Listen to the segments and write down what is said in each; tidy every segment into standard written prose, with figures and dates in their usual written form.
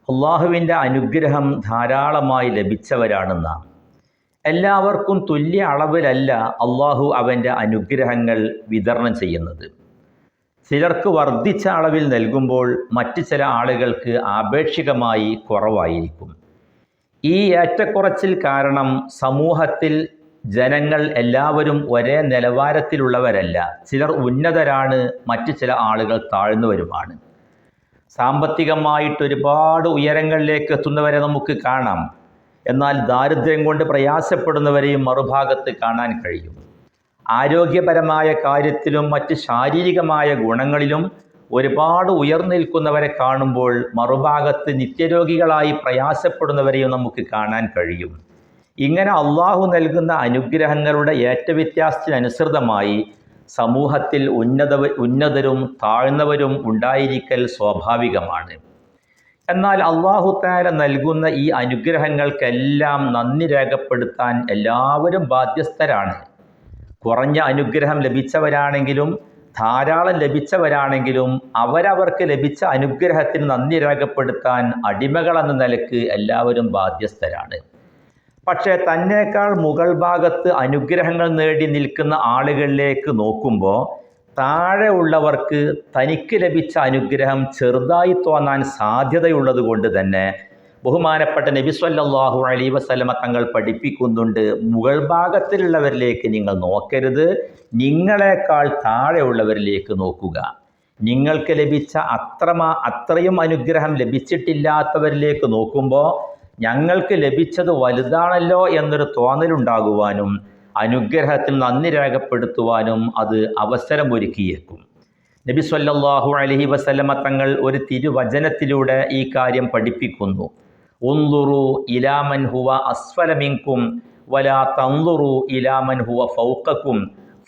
അള്ളാഹുവിൻ്റെ അനുഗ്രഹം ധാരാളമായി ലഭിച്ചവരാണ് നാം. എല്ലാവർക്കും തുല്യ അളവിലല്ല അള്ളാഹു അവൻ്റെ അനുഗ്രഹങ്ങൾ വിതരണം ചെയ്യുന്നത്. ചിലർക്ക് വർദ്ധിച്ച അളവിൽ നൽകുമ്പോൾ മറ്റു ചില ആളുകൾക്ക് ആപേക്ഷികമായി കുറവായിരിക്കും. ഈ ഏറ്റക്കുറച്ചിൽ കാരണം സമൂഹത്തിൽ ജനങ്ങൾ എല്ലാവരും ഒരേ നിലവാരത്തിലുള്ളവരല്ല. ചിലർ ഉന്നതരാണ്, മറ്റു ചില ആളുകൾ താഴ്ന്നവരുമാണ്. സാമ്പത്തികമായിട്ട് ഒരുപാട് ഉയരങ്ങളിലേക്ക് എത്തുന്നവരെ നമുക്ക് കാണാം. എന്നാൽ ദാരിദ്ര്യം കൊണ്ട് പ്രയാസപ്പെടുന്നവരെയും മറുഭാഗത്ത് കാണാൻ കഴിയും. ആരോഗ്യപരമായ കാര്യത്തിലും മറ്റ് ശാരീരികമായ ഗുണങ്ങളിലും ഒരുപാട് ഉയർന്നിൽക്കുന്നവരെ കാണുമ്പോൾ മറുഭാഗത്ത് നിത്യരോഗികളായി പ്രയാസപ്പെടുന്നവരെയും നമുക്ക് കാണാൻ കഴിയും. ഇങ്ങനെ അള്ളാഹു നൽകുന്ന അനുഗ്രഹങ്ങളുടെ ഏറ്റവ്യത്യാസത്തിനനുസൃതമായി സമൂഹത്തിൽ ഉന്നതരും താഴ്ന്നവരും ഉണ്ടായിരിക്കൽ സ്വാഭാവികമാണ്. എന്നാൽ അള്ളാഹു തആല നൽകുന്ന ഈ അനുഗ്രഹങ്ങൾക്കെല്ലാം നന്ദി രേഖപ്പെടുത്താൻ എല്ലാവരും ബാധ്യസ്ഥരാണ്. കുറഞ്ഞ അനുഗ്രഹം ലഭിച്ചവരാണെങ്കിലും ധാരാളം ലഭിച്ചവരാണെങ്കിലും അവരവർക്ക് ലഭിച്ച അനുഗ്രഹത്തിന് നന്ദി രേഖപ്പെടുത്താൻ അടിമകളെന്ന നിലക്ക് എല്ലാവരും ബാധ്യസ്ഥരാണ്. പക്ഷേ തന്നേക്കാൾ മുകൾ ഭാഗത്ത് അനുഗ്രഹങ്ങൾ നേടി നിൽക്കുന്ന ആളുകളിലേക്ക് നോക്കുമ്പോൾ താഴെ ഉള്ളവർക്ക് തനിക്ക് ലഭിച്ച അനുഗ്രഹം ചെറുതായി തോന്നാൻ സാധ്യതയുള്ളത് കൊണ്ട് തന്നെ ബഹുമാനപ്പെട്ട നബി സല്ലല്ലാഹു അലൈഹി വസല്ലമ തങ്ങൾ പഠിപ്പിക്കുന്നുണ്ട്, മുകൾ ഭാഗത്തിലുള്ളവരിലേക്ക് നിങ്ങൾ നോക്കരുത്, നിങ്ങളെക്കാൾ താഴെയുള്ളവരിലേക്ക് നോക്കുക. നിങ്ങൾക്ക് ലഭിച്ച അത്രയും അനുഗ്രഹം ലഭിച്ചിട്ടില്ലാത്തവരിലേക്ക് നോക്കുമ്പോൾ ഞങ്ങൾക്ക് ലഭിച്ചത് വലുതാണല്ലോ എന്നൊരു തോന്നലുണ്ടാകുവാനും അനുഗ്രഹത്തിൽ നന്ദി രേഖപ്പെടുത്തുവാനും അത് അവസരമൊരുക്കിയേക്കും. നബി സല്ലല്ലാഹു അലൈഹി വസല്ലമ തങ്ങൾ ഒരു തിരുവചനത്തിലൂടെ ഈ കാര്യം പഠിപ്പിക്കുന്നു. ഉൻദുറു ഇലാ മൻ ഹുവ അസ്ഫല മിൻകും വലാ തൻദുറു ഇലാ മൻ ഹുവ ഫൗഖകും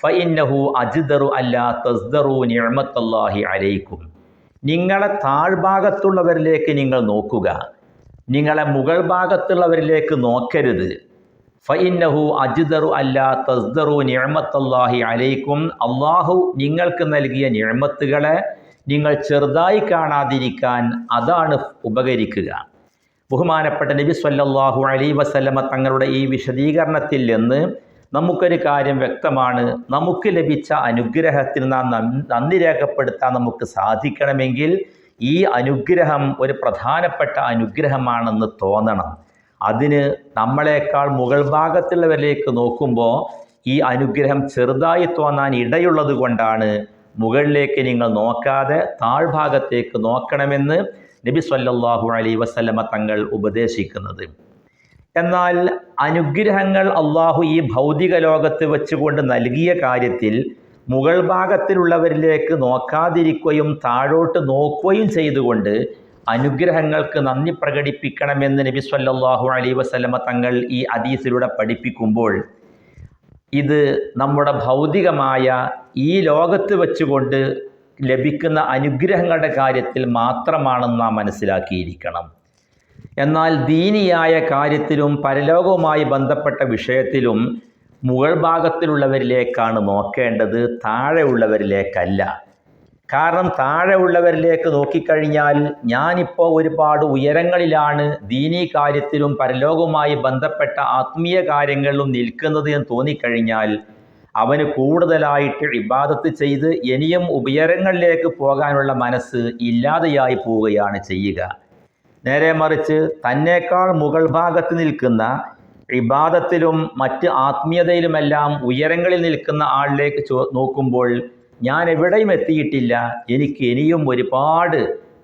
ഫഇന്നഹു അജ്ദറു അല്ലാ തസ്ദറു നിഅമത്തല്ലാഹി അലൈക്കും. നിങ്ങളെ താഴ്ഭാഗത്തുള്ളവരിലേക്ക് നിങ്ങൾ നോക്കുക, നിങ്ങളെ മുകൾ ഭാഗത്തുള്ളവരിലേക്ക് നോക്കരുത്. ഫഇന്നഹു അജ്ദറു അല്ലാ തസ്ദറു നിഅമത്തല്ലാഹി അലൈക്കും. അള്ളാഹു നിങ്ങൾക്ക് നൽകിയ നിഅമത്തുകളെ നിങ്ങൾ ചെറുതായി കാണാതിരിക്കാൻ അതാണ് ഉപകരിക്കുക. ബഹുമാനപ്പെട്ട നബി സല്ലല്ലാഹു അലൈഹി വസല്ലമ തങ്ങളുടെ ഈ വിശദീകരണത്തിൽ നിന്ന് നമുക്കൊരു കാര്യം വ്യക്തമാണ്. നമുക്ക് ലഭിച്ച അനുഗ്രഹത്തിന് നാം നന്ദി രേഖപ്പെടുത്താൻ നമുക്ക് സാധിക്കണമെങ്കിൽ ഈ അനുഗ്രഹം ഒരു പ്രധാനപ്പെട്ട അനുഗ്രഹമാണെന്ന് തോന്നണം. അതിന് നമ്മളെക്കാൾ മുകൾ ഭാഗത്തുള്ളവരിലേക്ക് നോക്കുമ്പോൾ ഈ അനുഗ്രഹം ചെറുതായി തോന്നാൻ ഇടയുള്ളത് കൊണ്ടാണ് മുകളിലേക്ക് നിങ്ങൾ നോക്കാതെ താഴ്ഭാഗത്തേക്ക് നോക്കണമെന്ന് നബി സല്ലല്ലാഹു അലൈഹി വസല്ലമ തങ്ങൾ ഉപദേശിക്കുന്നത്. എന്നാൽ അനുഗ്രഹങ്ങൾ അള്ളാഹു ഈ ഭൗതിക ലോകത്ത് വെച്ചുകൊണ്ട് നൽകിയ കാര്യത്തിൽ മുകൾ ഭാഗത്തിലുള്ളവരിലേക്ക് നോക്കാതിരിക്കുകയും താഴോട്ട് നോക്കുകയും ചെയ്തുകൊണ്ട് അനുഗ്രഹങ്ങൾക്ക് നന്ദി പ്രകടിപ്പിക്കണമെന്ന് നബി സല്ലല്ലാഹു അലൈഹി വസല്ലമ തങ്ങൾ ഈ ഹദീസിലൂടെ പഠിപ്പിക്കുമ്പോൾ ഇത് നമ്മുടെ ഭൗതികമായ ഈ ലോകത്ത് വെച്ചുകൊണ്ട് ലഭിക്കുന്ന അനുഗ്രഹങ്ങളുടെ കാര്യത്തിൽ മാത്രമാണെന്ന് നാം മനസ്സിലാക്കിയിരിക്കണം. എന്നാൽ ദീനിയായ കാര്യത്തിലും പരലോകവുമായി ബന്ധപ്പെട്ട വിഷയത്തിലും മുകൾ ഭാഗത്തിലുള്ളവരിലേക്കാണ് നോക്കേണ്ടത്, താഴെയുള്ളവരിലേക്കല്ല. കാരണം താഴെ ഉള്ളവരിലേക്ക് നോക്കിക്കഴിഞ്ഞാൽ ഞാനിപ്പോൾ ഒരുപാട് ഉയരങ്ങളിലാണ് ദീനീ കാര്യത്തിലും പരലോകവുമായി ബന്ധപ്പെട്ട ആത്മീയ കാര്യങ്ങളിലും നിൽക്കുന്നത് എന്ന് തോന്നിക്കഴിഞ്ഞാൽ അവന് കൂടുതലായിട്ട് ഇബാദത്ത് ചെയ്ത് ഇനിയും ഉയരങ്ങളിലേക്ക് പോകാനുള്ള മനസ്സ് ഇല്ലാതെയായി പോവുകയാണ് ചെയ്യുക. നേരെ മറിച്ച് തന്നേക്കാൾ മുകൾ ഭാഗത്ത് നിൽക്കുന്ന ഇബാദത്തിലും മറ്റ് ആത്മീയതയിലുമെല്ലാം ഉയരങ്ങളിൽ നിൽക്കുന്ന ആളിലേക്ക് നോക്കുമ്പോൾ ഞാൻ എവിടെയും എത്തിയിട്ടില്ല, എനിക്ക് ഇനിയും ഒരുപാട്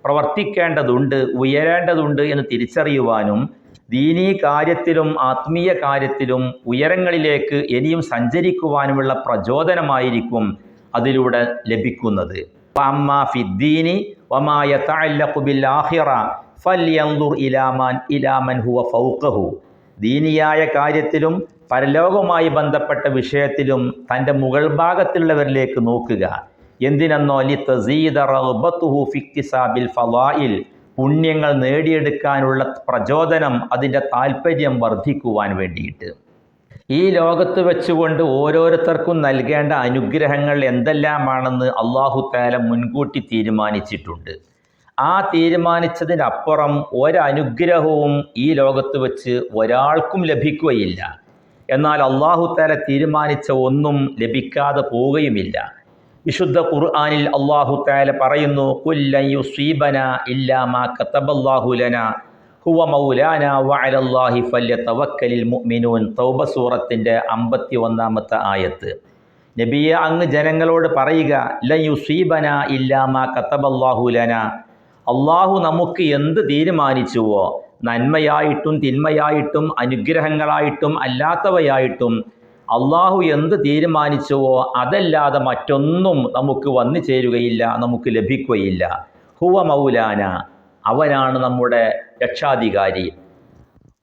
പ്രവർത്തിക്കേണ്ടതുണ്ട്, ഉയരേണ്ടതുണ്ട് എന്ന് തിരിച്ചറിയുവാനും ദീനീ കാര്യത്തിലും ആത്മീയ കാര്യത്തിലും ഉയരങ്ങളിലേക്ക് ഇനിയും സഞ്ചരിക്കുവാനുമുള്ള പ്രചോദനമായിരിക്കും അതിലൂടെ ലഭിക്കുന്നത്. അമ്മാ ഫിദ്ദീനി വമാ യതഅല്ലഖു ബിൽ ആഖിറ ഫൽയൻദുർ ഇലാ മൻ ഹുവ ഫൗഖഹു. ദീനിയായ കാര്യത്തിലും പരലോകവുമായി ബന്ധപ്പെട്ട വിഷയത്തിലും തൻ്റെ മുകൾ ഭാഗത്തുള്ളവരിലേക്ക് നോക്കുക. എന്തിനെന്നോ ലിതസീദ റഗ്ബതുഹു ഫി ഇക്തിസാബിൽ ഫളാഇൽ, പുണ്യങ്ങൾ നേടിയെടുക്കാനുള്ള പ്രചോദനം, അതിൻ്റെ താല്പര്യം വർദ്ധിക്കുവാൻ വേണ്ടിയിട്ട്. ഈ ലോകത്ത് വെച്ചുകൊണ്ട് ഓരോരുത്തർക്കും നൽകേണ്ട അനുഗ്രഹങ്ങൾ എന്തെല്ലാമാണെന്ന് അല്ലാഹു തആല മുൻകൂട്ടി തീരുമാനിച്ചിട്ടുണ്ട്. ആ തീരുമാനിച്ചതിനപ്പുറം ഒരനുഗ്രഹവും ഈ ലോകത്ത് വെച്ച് ഒരാൾക്കും ലഭിക്കുകയില്ല. എന്നാൽ അല്ലാഹു തആല തീരുമാനിച്ച ഒന്നും ലഭിക്കാതെ പോവുകയുമില്ല. വിശുദ്ധ ഖുർആനിൽ അല്ലാഹു തആല പറയുന്നു, ഖുൽ ലൻ യുസീബനാ ഇല്ലാ മാ കതബല്ലാഹു ലനാ ഹുവ മൗലാനാ വഅലല്ലാഹി ഫല്യതവക്കലിൽ മുഅ്മിനൂൻ. തൗബ സൂറത്തിൻ്റെ 51-ാമത്തെ ആയത്ത്. നബിയെ, അങ്ങ് ജനങ്ങളോട് പറയുക, ലൻ യുസീബനാ ഇല്ലാ മാ കതബല്ലാഹു ലനാ, അള്ളാഹു നമുക്ക് എന്ത് തീരുമാനിച്ചുവോ, നന്മയായിട്ടും തിന്മയായിട്ടും അനുഗ്രഹങ്ങളായിട്ടും അല്ലാത്തവയായിട്ടും അള്ളാഹു എന്ത് തീരുമാനിച്ചുവോ അതല്ലാതെ മറ്റൊന്നും നമുക്ക് വന്നു ചേരുകയില്ല, നമുക്ക് ലഭിക്കുകയില്ല. ഹുവ മൗലാന, അവനാണ് നമ്മുടെ രക്ഷാധികാരി.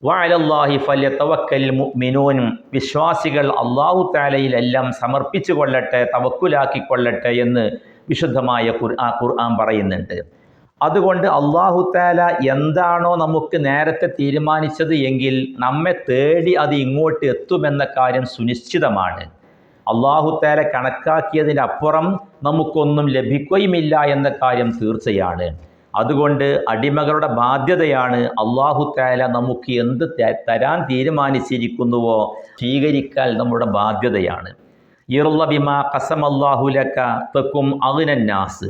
വഅലല്ലാഹി ഫല്യതവക്കലിൽ മുഅ്മിനൂൻ, വിശ്വാസികൾ അല്ലാഹു തആലയിലെല്ലാം സമർപ്പിച്ചു കൊള്ളട്ടെ, തവക്കുലാക്കിക്കൊള്ളട്ടെ എന്ന് വിശുദ്ധമായ ഖുർആൻ പറയുന്നുണ്ട്. അതുകൊണ്ട് അല്ലാഹു തആല എന്താണോ നമുക്ക് നേരത്തെ തീരുമാനിച്ചത് എങ്കിൽ നമ്മെ തേടി അത് ഇങ്ങോട്ട് എത്തുമെന്ന കാര്യം സുനിശ്ചിതമാണ്. അല്ലാഹു തആല കണക്കാക്കിയതിനപ്പുറം നമുക്കൊന്നും ലഭിക്കുകയുമില്ല എന്ന കാര്യം തീർച്ചയാണ്. അതുകൊണ്ട് അടിമകളുടെ ബാധ്യതയാണ് അല്ലാഹു തആല നമുക്ക് എന്ത് തരാൻ തീരുമാനിച്ചിരിക്കുന്നുവോ സ്വീകരിക്കാൻ നമ്മുടെ ബാധ്യതയാണ്. ഇർള ബിമാ ഖസമല്ലാഹു ലക തകും അഗ്നന്നാസ്,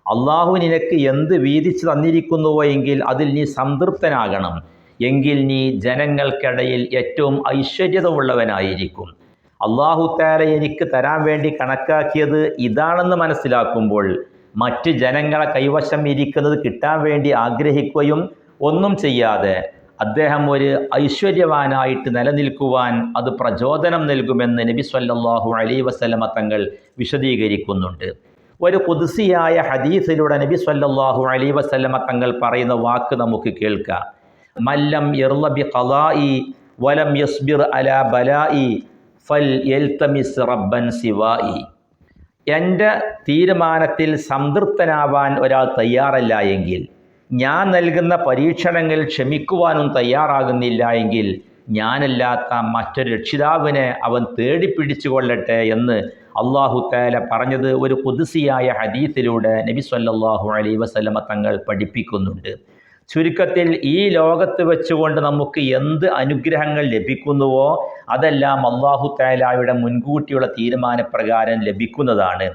അള്ളാഹു നിനക്ക് എന്ത് വീതിച്ചു തന്നിരിക്കുന്നുവോ എങ്കിൽ അതിൽ നീ സംതൃപ്തനാകണം. എങ്കിൽ നീ ജനങ്ങൾക്കിടയിൽ ഏറ്റവും ഐശ്വര്യതയുള്ളവനായിരിക്കും. അല്ലാഹു തആല എനിക്ക് തരാൻ വേണ്ടി കണക്കാക്കിയത് ഇതാണെന്ന് മനസ്സിലാക്കുമ്പോൾ മറ്റ് ജനങ്ങളെ കൈവശം ഇരിക്കുന്നത് കിട്ടാൻ വേണ്ടി ആഗ്രഹിക്കുകയും ഒന്നും ചെയ്യാതെ അദ്ദേഹം ഒരു ഐശ്വര്യവാനായിട്ട് നിലനിൽക്കുവാൻ അത് പ്രചോദനം നൽകുമെന്ന് നബി സല്ലല്ലാഹു അലൈഹി വസല്ലമ തങ്ങൾ വിശദീകരിക്കുന്നുണ്ട്. ഒരു ഖുദ്സിയായ ഹദീസിലൂടെ നബി സല്ലല്ലാഹു അലൈഹി വസല്ലമ തങ്ങൾ പറയുന്ന വാക്ക് നമുക്ക് കേൾക്കാം. മല്ലം യർള ബി ഖളാഇ വലം യസ്ബിർ അലാ ബലാഇ ഫൽ യൽതമിസ് റബ്ബൻ സിവാഇ. എൻ്റെ തീരുമാനത്തിൽ സംതൃപ്തനാവാൻ ഒരാൾ തയ്യാറല്ല എങ്കിൽ, ഞാൻ നൽകുന്ന പരീക്ഷണങ്ങൾ ക്ഷമിക്കുവാനും തയ്യാറാകുന്നില്ല എങ്കിൽ, ഞാനല്ലാത്ത മറ്റൊരു രക്ഷിതാവിനെ അവൻ തേടിപ്പിടിച്ചു കൊള്ളട്ടെ എന്ന് അല്ലാഹു തആല പറഞ്ഞത് ഒരു ഖുദ്സിയായ ഹദീസിലൂടെ നബി സല്ലല്ലാഹു അലൈഹി വസല്ലമ തങ്ങൾ പഠിപ്പിക്കുന്നുണ്ട്. ചുരുക്കത്തിൽ ഈ ലോകത്ത് വെച്ചുകൊണ്ട് നമുക്ക് എന്ത് അനുഗ്രഹങ്ങൾ ലഭിക്കുന്നുവോ അതെല്ലാം അല്ലാഹു തആലയുടെ മുൻകൂട്ടിയുള്ള തീരുമാനപ്രകാരം ലഭിക്കുന്നതാണ്.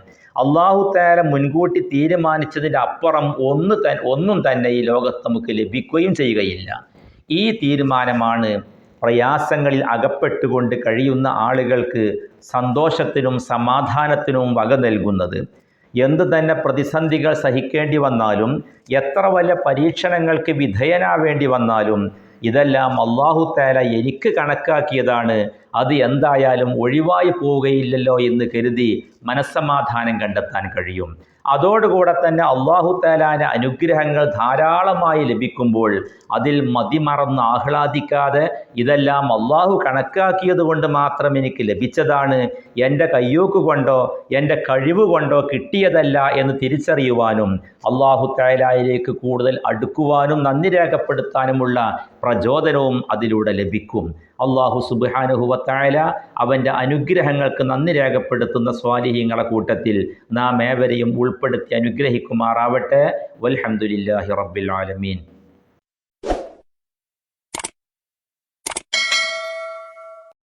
അല്ലാഹു തആല മുൻകൂട്ടി തീരുമാനിച്ചതിൻ്റെ അപ്പുറം ഒന്നും തന്നെ ഈ ലോകത്ത് നമുക്ക് ലഭിക്കുകയും ചെയ്യുകയില്ല. ഈ തീരുമാനമാണ് പ്രയാസങ്ങളിൽ അകപ്പെട്ടുകൊണ്ട് കഴിയുന്ന ആളുകൾക്ക് സന്തോഷത്തിനും സമാധാനത്തിനും വക നൽകുന്നത്. എന്തു തന്നെ പ്രതിസന്ധികൾ സഹിക്കേണ്ടി വന്നാലും, എത്ര വലിയ പരീക്ഷണങ്ങൾക്ക് വിധേയനാവേണ്ടി വന്നാലും, ഇതെല്ലാം അല്ലാഹു തആല എനിക്ക് കണക്കാക്കിയതാണ്, അത് എന്തായാലും ഒഴിവായി പോവുകയില്ലല്ലോ എന്ന് കരുതി മനസ്സമാധാനം കണ്ടെത്താൻ കഴിയും. അതോടുകൂടെ തന്നെ അല്ലാഹു തആലാന്റെ അനുഗ്രഹങ്ങൾ ധാരാളമായി ലഭിക്കുമ്പോൾ അതിൽ മതിമറന്ന് ആഹ്ലാദിക്കാതെ ഇതെല്ലാം അല്ലാഹു കണക്കാക്കിയത് കൊണ്ട് മാത്രം എനിക്ക് ലഭിച്ചതാണ്, എൻ്റെ കയ്യൂക്ക് കൊണ്ടോ എൻ്റെ കഴിവ് കൊണ്ടോ കിട്ടിയതല്ല എന്ന് തിരിച്ചറിയുവാനും അല്ലാഹു തആലയിലേക്ക് കൂടുതൽ അടുക്കുവാനും നന്ദി രേഖപ്പെടുത്താനുമുള്ള പ്രചോദനവും അതിലൂടെ ലഭിക്കും. അല്ലാഹു സുബ്ഹാനഹു വ തആല അവൻ്റെ അനുഗ്രഹങ്ങൾക്ക് നന്ദി രേഖപ്പെടുത്തുന്ന സ്വാലിഹീങ്ങളെ കൂട്ടത്തിൽ നാം ഏവരെയും ഉൾപ്പെടുത്തി അനുഗ്രഹിക്കുമാറാവട്ടെ. വൽഹംദുലില്ലാഹി റബ്ബിൽ ആലമീൻ.